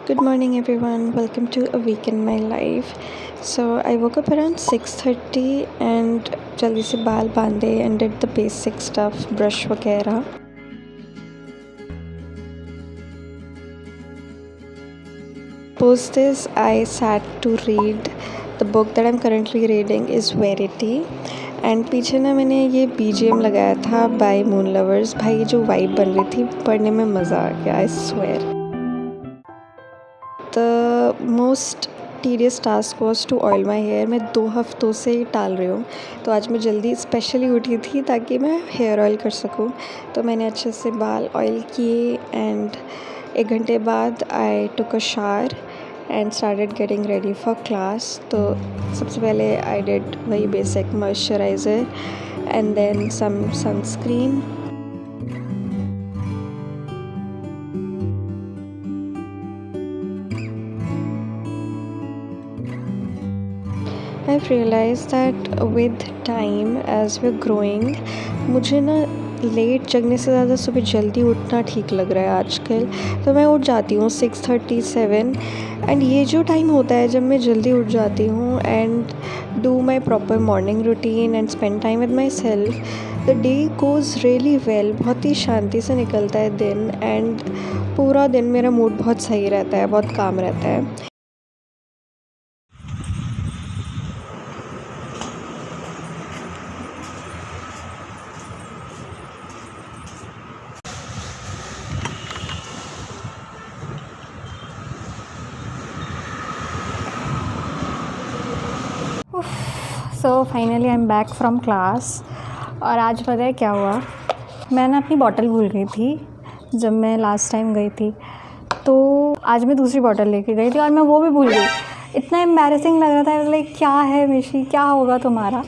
Good morning everyone. Welcome to a week in my life. So I woke up around 6:30 and जल्दी से बाल बांधे and did the basic stuff, brush वगैरह. Post this, I sat to read. The book that I'm currently reading is Verity. And पीछे ना मैंने ये BGM लगाया था बाय मून लवर्स. भाई ये जो वाइब बन रही थी पढ़ने में मज़ा आ गया. I swear. The most tedious task was to oil my hair. मैं 2 हफ्तों से ही टाल रही हूँ. तो आज मैं जल्दी स्पेशली उठी थी ताकि मैं हेयर ऑयल कर सकूँ. तो मैंने अच्छे से बाल ऑयल किए एंड 1 घंटे बाद I took a shower and started getting ready for class. तो सबसे पहले आई डिड वही basic moisturiser and then some sunscreen. I've realized that with time as we're growing मुझे ना लेट जगने से ज़्यादा सुबह जल्दी उठना ठीक लग रहा है आजकल. तो मैं उठ जाती हूँ 6:37 एंड ये जो टाइम होता है जब मैं जल्दी उठ जाती हूँ and do my proper morning routine and spend time with my self, the day goes really well. बहुत ही शांति से निकलता है दिन एंड पूरा दिन मेरा मूड बहुत सही रहता है, बहुत काम रहता है. So finally I am back from class. और आज पता है क्या हुआ, मैं ना अपनी बॉटल भूल गई थी जब मैं लास्ट टाइम गई थी. तो आज मैं दूसरी बॉटल लेके गई थी और मैं वो भी भूल गई. इतना एम्बैरेसिंग लग रहा था. लाइक क्या है मिशी, क्या होगा तुम्हारा.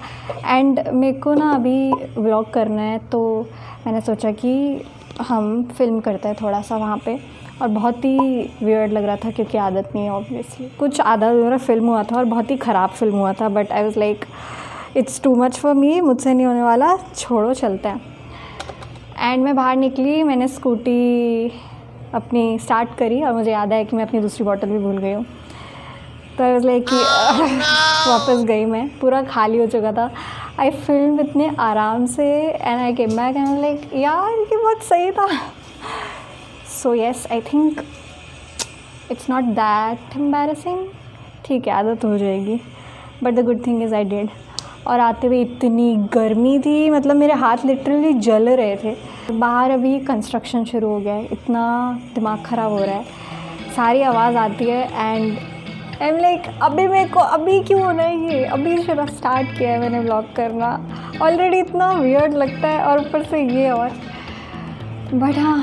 एंड मेरे को ना अभी व्लॉग करना है तो मैंने सोचा कि हम फिल्म करते हैं थोड़ा सा वहाँ पे. और बहुत ही वियर्ड लग रहा था क्योंकि आदत नहीं है ऑब्वियसली. कुछ आधा अधूरा फिल्म हुआ था और बहुत ही ख़राब फिल्म हुआ था. But I was like it's too much for me, मुझसे नहीं होने वाला, छोड़ो चलते हैं. एंड मैं बाहर निकली, मैंने स्कूटी अपनी स्टार्ट करी और मुझे याद है कि मैं अपनी दूसरी बॉटल भी भूल गई हूँ. तो आई वाज लाइक कि वापस गई. मैं पूरा खाली हो चुका था. आई फिल्म इतने आराम से and I came back and like यार ये बहुत सही था. So yes, I think it's not that embarrassing. ठीक है, आदत हो जाएगी. But the good thing is I did. और आते हुए इतनी गर्मी थी, मतलब मेरे हाथ लिटरली जल रहे थे. बाहर अभी कंस्ट्रक्शन शुरू हो गया है, इतना दिमाग ख़राब हो रहा है. सारी आवाज़ आती है एंड आई एम लाइक अभी मेरे को अभी क्यों होना है ये. अभी शुरू स्टार्ट किया है मैंने व्लॉग करना. ऑलरेडी इतना वियर्ड लगता है और ऊपर से ये. और बट हाँ,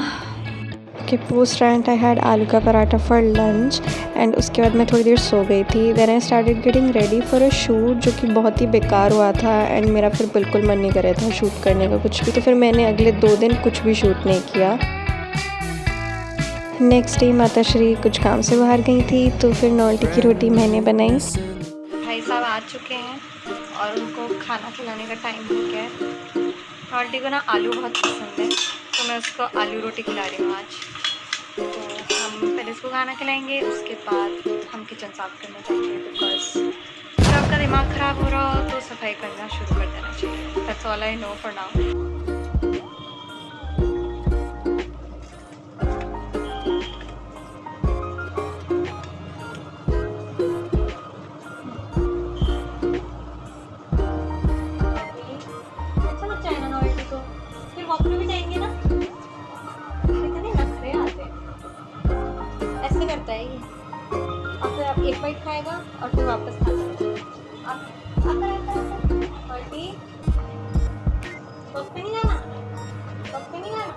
कि पोस्ट रेंट आई हैड आलू का पराठा फॉर लंच एंड उसके बाद मैं थोड़ी देर सो गई थी. Then I started getting ready for a shoot जो कि बहुत ही बेकार हुआ था एंड मेरा फिर बिल्कुल मन नहीं कर रहा था शूट करने का कुछ भी. तो फिर मैंने अगले 2 दिन कुछ भी शूट नहीं किया. नेक्स्ट डे माताश्री कुछ काम से बाहर गई थी तो फिर नॉल्टी की रोटी मैंने बनाई. भाई साहब आ चुके हैं और उनको खाना खिलाने का टाइम हो गया है. नॉल्टी को ना आलू बहुत पसंद है तो मैं उसको आलू रोटी खिला रही हूँ आज. तो हम पहले इसको खाना खिलाएंगे, उसके बाद हम किचन साफ़ करना चाहेंगे. बिकॉज जब आपका दिमाग ख़राब हो रहा हो तो सफाई करना शुरू कर देना चाहिए. That's all I know for now. करता है ये. और फिर आप एक बाइट खाएगा और फिर वापस खाता है. नॉल्टी वक्त पे नहीं जाना, वक्त पे नहीं जाना.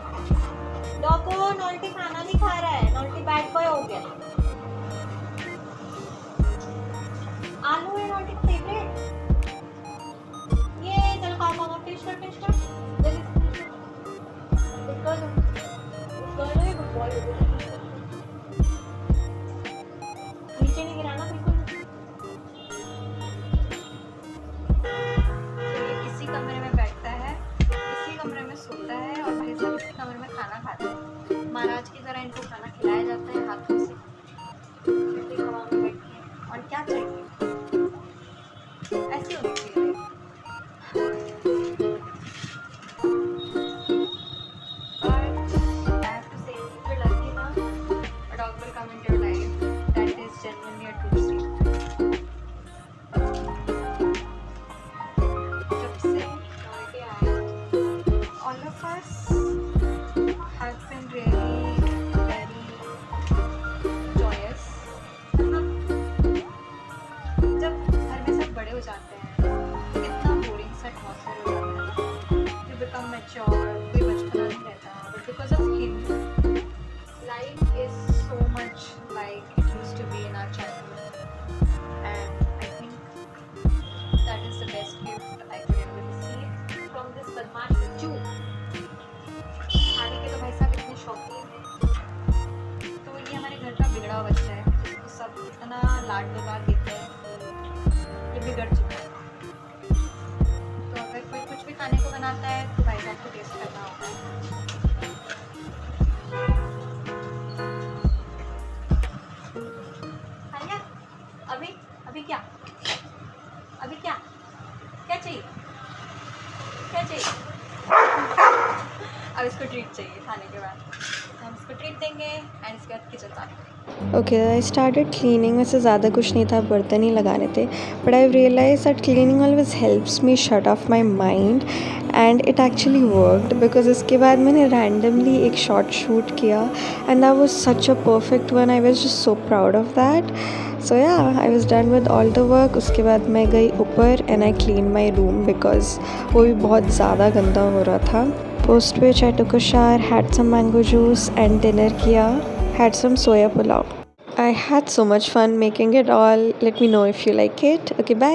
डॉको नॉल्टी खाना नहीं खा रहा है. नॉल्टी बैड बॉय हो गया. आलू है नॉल्टी का फेवरेट. ये चल खा खा फिनिश कर फिनिश कर जल्दी. गुड बॉय हो गया. नीचे नहीं गिराना बिल्कुल. तो इसी कमरे में बैठता है, इसी कमरे में सोता है और भाई साहब इसी कमरे में खाना खाता है. महाराज की तरह इनको खाना खिलाया जाता है हाथों से. कैसी होनी चाहिए? But I have to say, if you're lucky enough, a dog will come into your life that is genuinely a true street. जब से Noida आया, all of us have been really very joyous. जब घर में सब बड़े हो जाते हैं तो कितना बोरिंग सा एटमॉस्फेयर हो जाता है ना. You become mature, कोई बचपना नहीं रहता. But because of him, life is so much like it used to be in our childhood. And I think that is the best gift I could ever receive from this बदमाश बच्चू. खाने के तो भाई साहब इतने शौकीन हैं. तो ये हमारे घर का बिगड़ा हुआ बच्चा है जिसको सब इतना लाड लगा देते हैं. ये बिगड़ चुका है. तो अगर कोई कुछ भी खाने को बनाता है तो भाई साहब को टेस्ट करना होता है. खा लिया? अभी अभी क्या क्या चाहिए? क्या चाहिए? अब इसको ट्रीट चाहिए खाने के बाद. हम इसको ट्रीट देंगे एंड इसके बाद किचन साफ करेंगे. Okay I started cleaning. वैसे ज़्यादा कुछ नहीं था, बर्तन ही लगाने थे. But I realize that cleaning always helps me shut off my mind and it actually worked. Because इसके बाद मैंने रैंडमली एक शॉट शूट किया and that was such a perfect one. I was just so proud of that. So yeah I was done with all the work. उसके बाद मैं गई ऊपर and I clean my room because वो भी बहुत ज़्यादा गंदा हो रहा था. Post which I took a shower, had some mango juice and dinner किया. Had some soya pulao. I had so much fun making it all. Let me know if you like it. Okay, bye.